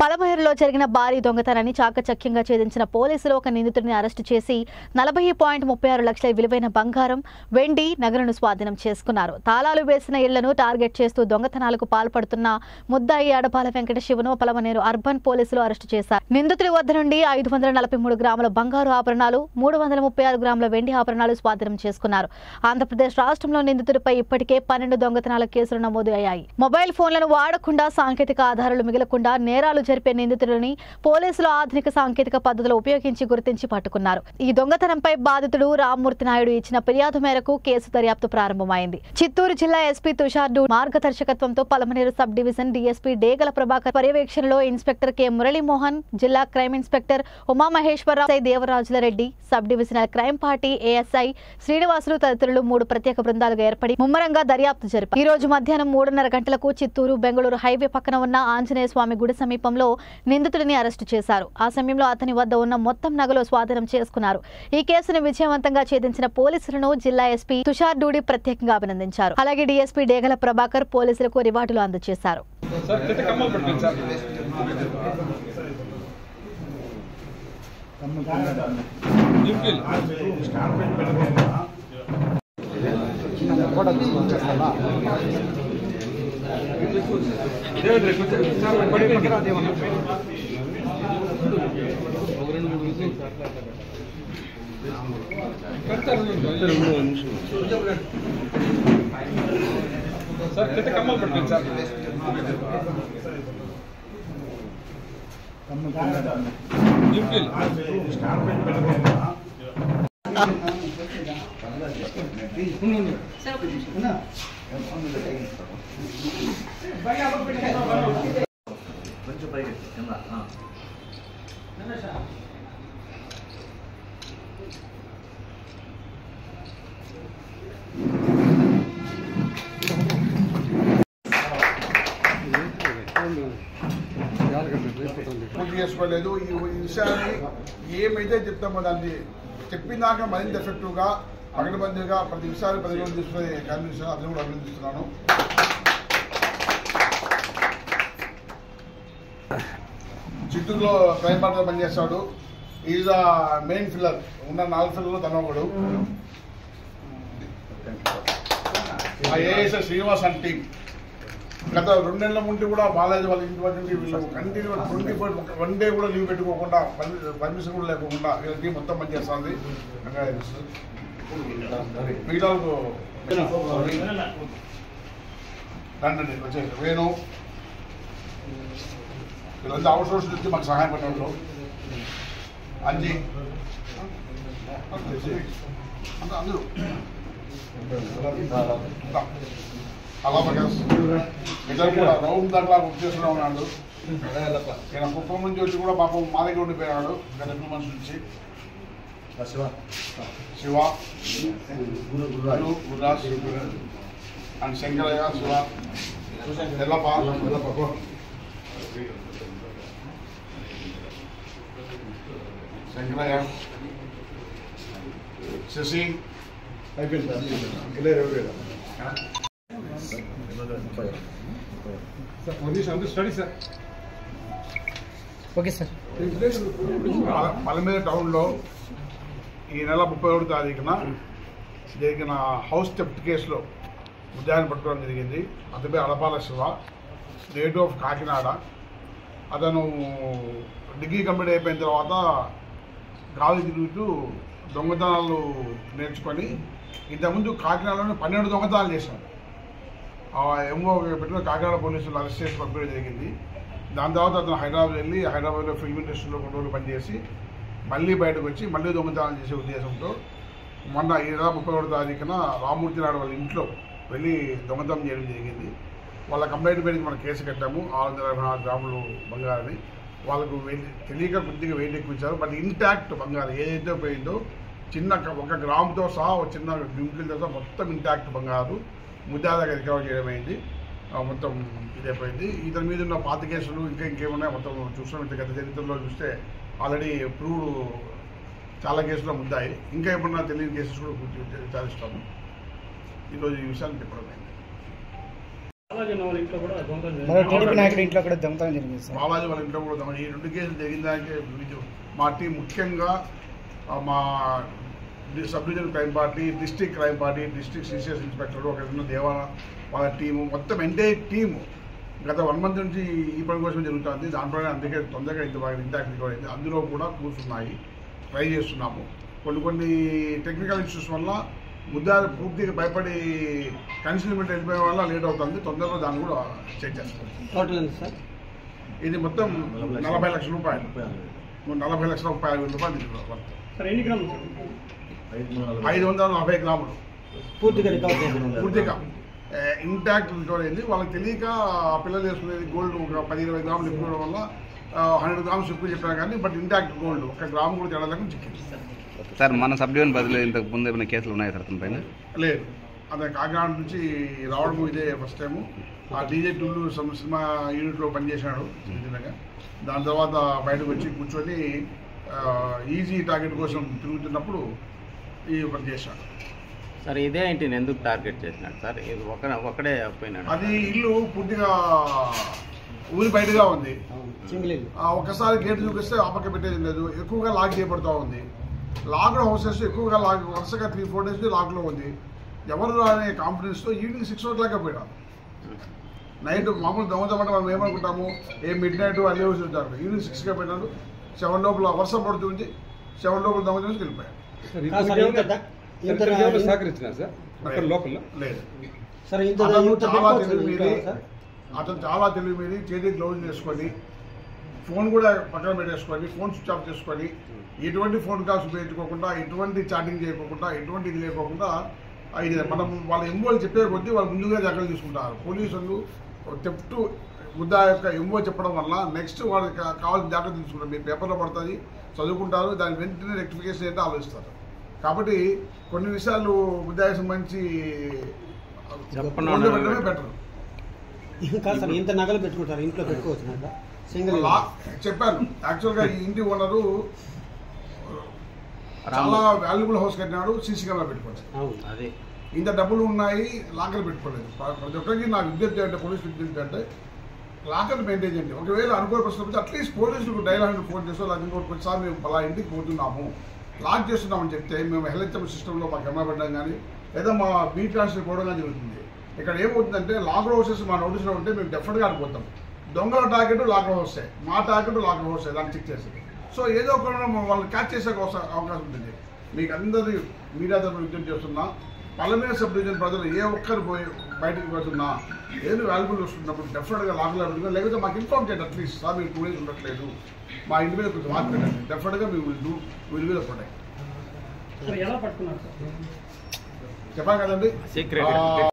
పలమనేరులో జరిగిన భారీ దొంగతనాన్ని చాకచక్యంగా ఛేదించిన పోలీసులు ఒక నిందితుడిని అరెస్టు చేసి 40.36 లక్షల విలువైన బంగారం, వెండి, నగలను స్వాధీనం చేసుకున్నారు. తాళాలు వేసిన ఇళ్లను టార్గెట్ చేస్తూ దొంగతనాలకు పాల్పడుతున్న ముద్దాయి అడపాల వెంకట శివను పలమనేరు అర్బన్ పోలీసులు అరెస్టు చేశారు. నిందితుడి వద్ద నుండి 543 గ్రాముల బంగారు ఆభరణాలు, 336 గ్రాముల వెండి ఆభరణాలు స్వాధీనం చేసుకున్నారు. ఆంధ్రప్రదేశ్ రాష్ట్రంలో నిందితుడిపై ఇప్పటికే 12 దొంగతనాల కేసులు నమోదు అయ్యాయి. మొబైల్ ఫోన్లను వాడకుండా, సాంకేతిక ఆధారాలు మిగలకుండా నేరాలు జరిపే నిందితుడిని పోలీసులు ఆధునిక సాంకేతిక పద్ధతులు ఉపయోగించి గుర్తించి పట్టుకున్నారు. ఈ దొంగతనంపై బాధితుడు రామ్మూర్తి నాయుడు ఇచ్చిన ఫిర్యాదు మేరకు కేసు దర్యాప్తు ప్రారంభమైంది. చిత్తూరు జిల్లా ఎస్పీ తుషార్ డూ మార్గదర్శకత్వంతో Palamaneru sub division DSP Degala Prabhakar పర్యవేక్షణలో ఇన్స్పెక్టర్ కె మురళీమోహన్, జిల్లా crime inspector Umamaheswararao, Devarajula Reddy, sub divisional crime party ASI Srinivasulu తదితరులు 3 ప్రత్యేక బృందాలుగా ఏర్పడి ముమ్మరంగా దర్యాప్తు జరిపారు. ఈ రోజు మధ్యాహ్నం 3:30 గంటలకు చిత్తూరు బెంగళూరు హైవే పక్కన ఉన్న ఆంజనేయ స్వామి గుడి సమీపంలో నిందితుడిని అరెస్టు చేశారు. ఆ సమయంలో అతని వద్ద ఉన్న మొత్తం నగలు స్వాధీనం చేసుకున్నారు. ఈ కేసును విజయవంతంగా ఛేదించిన పోలీసులను జిల్లా ఎస్పీ తుషార్ డూడి ప్రత్యేకంగా అభినందించారు. అలాగే డీఎస్పీ డేగల ప్రభాకర్ పోలీసులకు రివార్డులు అందజేశారు. చేసుకోలేదు. ఈ విషయాన్ని ఏమైతే చెప్తామో దాన్ని చెప్పినాక మరింత ఎఫెక్టివ్గా పకడ్బందీగా ప్రతి విషయాన్ని పరిగణన తీసుకునే కమిషన్ అతను కూడా అభినందిస్తున్నాను. చిత్తూరులో క్రైమ్ పార్టీలో పనిచేస్తాడు. Is the main filler. ఉన్న 4 ఫిల్లర్లో తన ఒకడు. ఏఎస్ఐ శ్రీనివాస్ అండ్ టీం గత 2 నెలల ముందు కూడా బాలాజీ వాళ్ళ ఇంటి వద్ద వీళ్ళు కంటిన్యూ 1 డే కూడా లీవ్ పెట్టుకోకుండా, పర్మిషన్ కూడా లేకుండా వీళ్ళ టీం మొత్తం పనిచేస్తుంది. మిగతాలకు రండి వచ్చేసి వేణు వీళ్ళంతా అవుట్ సోర్స్ నుంచి మాకు సహాయం పడ్డారు. అంజీ అందరూ అలా ఇద్దరు కూడా రౌండ్ దాకా బుక్ చేస్తూనే ఉన్నాడు. నేను కుప్పం నుంచి వచ్చి కూడా పాపం మా దగ్గర ఉండిపోయాడు గత 2 months నుంచి. శివ గురురాజ్ అండ్ శంకరయ్య, శివ ఎల్లప్ప, శంకరయ్య, శశి పలమనేరు టౌన్లో ఈ నెల 31వ తారీఖున జరిగిన హౌస్ థెఫ్ట్ కేసులో ముద్దాయిని పట్టుకోవడం జరిగింది. అతని అడపాల శివ, నేటివ్ ఆఫ్ కాకినాడ. అతను డిగ్రీ కంప్లీట్ అయిపోయిన తర్వాత గాలి తిరుగుతూ దొంగతనాలు నేర్చుకొని ఇంతకుముందు కాకినాడలోనే 12 దొంగతనాలు చేశాడు. ఎంఓ పెట్టిన కాకినాడ పోలీసులు అరెస్ట్ చేసి పంపించడం జరిగింది. దాని తర్వాత అతను హైదరాబాద్ వెళ్ళి హైదరాబాద్లో ఫిల్మ్ ఇండస్ట్రీలో కొన్ని రోజులు పనిచేసి మళ్ళీ బయటకు వచ్చి మళ్ళీ దొంగతనాలు చేసే ఉద్దేశంతో మొన్న ఈ నెల 31వ తారీఖున రామ్మూర్తి నాయుడు వాళ్ళ ఇంట్లో వెళ్ళి దొంగతనం చేయడం జరిగింది. వాళ్ళ కంప్లైంట్ మీద మనం కేసు కట్టాము. 624 గ్రాములు బంగారాన్ని వాళ్ళకు తెలియక కొద్దిగా వెయిట్ ఎక్కువ ఇచ్చారు. బట్ ఇంటాక్ట్ బంగారం ఏదైతే పోయిందో చిన్న 1 గ్రాముతో సహా ఒక చిన్న డ్రింకులతో సహా మొత్తం ఇంటాక్ట్ బంగారు ముద్దాదాగా రికవర్ చేయడం అయింది. మొత్తం ఇదైపోయింది. ఇతని మీద ఉన్న పాత కేసులు ఇంకేమున్నాయి మొత్తం చూస్తున్నాం. గత చరిత్రలో చూస్తే ఆల్రెడీ ప్రూవ్డ్ చాలా కేసులో ముద్దాయి. ఇంకా ఏమన్నా తెలియని కేసెస్ కూడా పూర్తి విచారిస్తాము. ఈరోజు ఈ విషయాన్ని చెప్పడం టీడీపీ నాయకుడి ఇంట్లో కూడా దొంగతనం జరిగింది సార్. బాలాజీ వాళ్ళ ఇంట్లో కూడా ఈ 2 కేసులు జరిగిన దానికి మా టీం ముఖ్యంగా మా sub division crime party, district crime party, district CCS inspector, ఒక దేవాల వాళ్ళ టీము, మొత్తం ఎంటైర్ టీము గత 1 month నుంచి ఈ పని కోసం జరుగుతుంది. దాంట్లోనే అందుకే తొందరగా ఇంత బాగా ఇంటాక్ట్ రికవర్ అయింది. అందులో కూడా కూర్చున్నాయి, ట్రై చేస్తున్నాము. కొన్ని టెక్నికల్ ఇష్యూస్ వల్ల ముద్దాలు పూర్తిగా భయపడి కన్సిల్మెంట్ వెళ్ళిపోయే వల్ల లేట్ అవుతుంది. తొందరగా దాన్ని కూడా చెక్ చేస్తాం. టోటల్ ఎంత సార్? ఇది మొత్తం 40 లక్షల రూపాయలు, 40,50,000 రూపాయలు. 540 గ్రాములు పూర్తిగా ఇంటాక్ట్ రికవర్ అయింది. వాళ్ళకి తెలియక పిల్లలు చేసుకునేది గోల్డ్ ఒక 10-20 గ్రాములు ఎక్కువ వల్ల 100 గ్రామ్స్ ఎక్కువ చెప్పారు కానీ బట్ ఇంటాక్ట్ గోల్డ్ 1 గ్రామ్ కూడా తేడా లేకుండా చిక్కింది సార్. మన సబ్ డివిజన్ బదిలీ ఇంతకు ముందు ఏమైనా కేసులు ఉన్నాయా సార్ అతని పైన? లేదు, అతను కాకినాడ నుంచి రావడం ఇదే ఫస్ట్ టైము. ఆ డీజే టూలు సినిమా యూనిట్లో పనిచేశాడు నిజంగా. దాని తర్వాత బయటకు వచ్చి కూర్చొని ఈజీ టార్గెట్ కోసం తిరుగుతున్నప్పుడు ఈ పని చేశాడు సార్. ఇదే ఇంటిని ఎందుకు టార్గెట్ చేసినాడు సార్? ఒక్కడే పోయినాడు. అది ఇల్లు పూర్తిగా ఊరి బయటగా ఉంది. ఒక్కసారి గేట్ చూపిస్తే ఆపక్క పెట్టేది లేదు. ఎక్కువగా లాక్ చేయబడుతూ ఉంది. లాక్డ్ హౌసెస్ ఎక్కువగా వరుసగా 3-4 days లాక్లో ఉంది. ఎవరు అనే కాన్ఫిడెన్స్తో ఈవినింగ్ 6 o'clock పోయినాడు. నైట్ మామూలు దొంగతమంటే మనం ఏమనుకుంటాము, మిడ్ నైట్ అల్లే ఉంటారు. ఈవినింగ్ 6 పోయినాడు. 7 లోపల వర్షం పడుతుంది. 7 లోపల దొంగతనం వెళ్ళిపోయాడు. అతను చాలా తెలివి మీది చేతికి గ్లౌజ్ వేసుకొని ఫోన్ కూడా పక్కన పెట్టేసుకొని ఫోన్ స్విచ్ ఆఫ్ చేసుకొని ఎటువంటి ఫోన్ కాల్స్ ఉపయోగించుకోకుండా, ఎటువంటి చాటింగ్ చేయకోకుండా, ఎటువంటి ఇది లేకోకుండా ఇది మనం వాళ్ళ ఎంఓలు చెప్పే కొద్దీ వాళ్ళు ముందుగా జాగ్రత్తలు తీసుకుంటారు. పోలీసులు చెప్తూ ముద్దా యొక్క ఎంఓ చెప్పడం వల్ల నెక్స్ట్ వాళ్ళకి కావాల్సిన జాగ్రత్తలు తీసుకుంటారు. మీ పేపర్లో పడుతుంది, చదువుకుంటారు, దాని వెంటనే రెక్టిఫికేషన్ అయితే ఆలోచిస్తారు. కాబట్టి కొన్ని విషయాలు ముద్దాకి సంబంధించి పెట్టడమే బెటర్. ఇంకా సార్ ఇంత నగలు పెట్టుకుంటారు ఇంట్లో పెట్టుకోవచ్చు సింగిల్ చెప్పాను. యాక్చువల్గా ఈ ఇంటి ఓనరు చాలా వాల్యుబుల్ హౌస్ కట్టినాడు, సీసీ కెమెరా పెట్టుకోవచ్చు. ఇంత డబ్బులు ఉన్నాయి, లాకర్ పెట్టుకోలేదు. ప్రతి ఒక్కరికి నా విజ్ఞప్తి అంటే పోలీసు విజ్ఞప్తి అంటే లాకర్ మెయింటైన్ చేయండి. ఒకవేళ అనుకోని ప్రశ్న అట్లీస్ట్ పోలీసులకు డైలాగ్ ఫోన్ చేస్తూ లేకపోతే ఇంకోటి కొన్నిసార్లు మేము అలా ఇంటికి పోతున్నాము, లాక్ చేస్తున్నామని చెప్తే మేము హెల్త్ సిస్టంలో మా కెమెరా పెట్టడం కానీ లేదా మా బీట్ ట్రాన్స్ఫర్ పోవడం కానీ జరుగుతుంది. ఇక్కడ ఏమవుతుందంటే లాక్ హౌసెస్ మా నోటీస్లో ఉంటే మేము డెఫినెట్గా ఆడిపోతాం. దొంగల టార్గెట్ లాక్ హౌసే, మా టార్గెట్ లాక్ హౌసే, దాన్ని చెక్ చేసేది. సో ఏదో ఒక వాళ్ళని క్యాచ్ చేసే అవకాశం ఉంటుంది. మీకు అందరి మీడియా తరఫున విజ్ఞప్తి చేస్తున్నా, పలమేర సబ్ డివిజన్ ప్రజలు ఏ ఒక్కరు పోయి బయటకు పోతున్నా ఏదో వాల్యుబుల్ వస్తున్నప్పుడు డెఫినెట్గా లాక్లో పెడుతున్నా, లేకపోతే మాకు ఇన్ఫార్మ్ చేయండి. అట్లీస్ట్ సార్ మీరు 2 days ఉండట్లేదు, మా ఇంటి మీద కొంచెం మార్క్ పెట్టండి. డెఫినెట్గా మీ విల్ ప్రొటెక్ట్. చెప్పాను కదండి.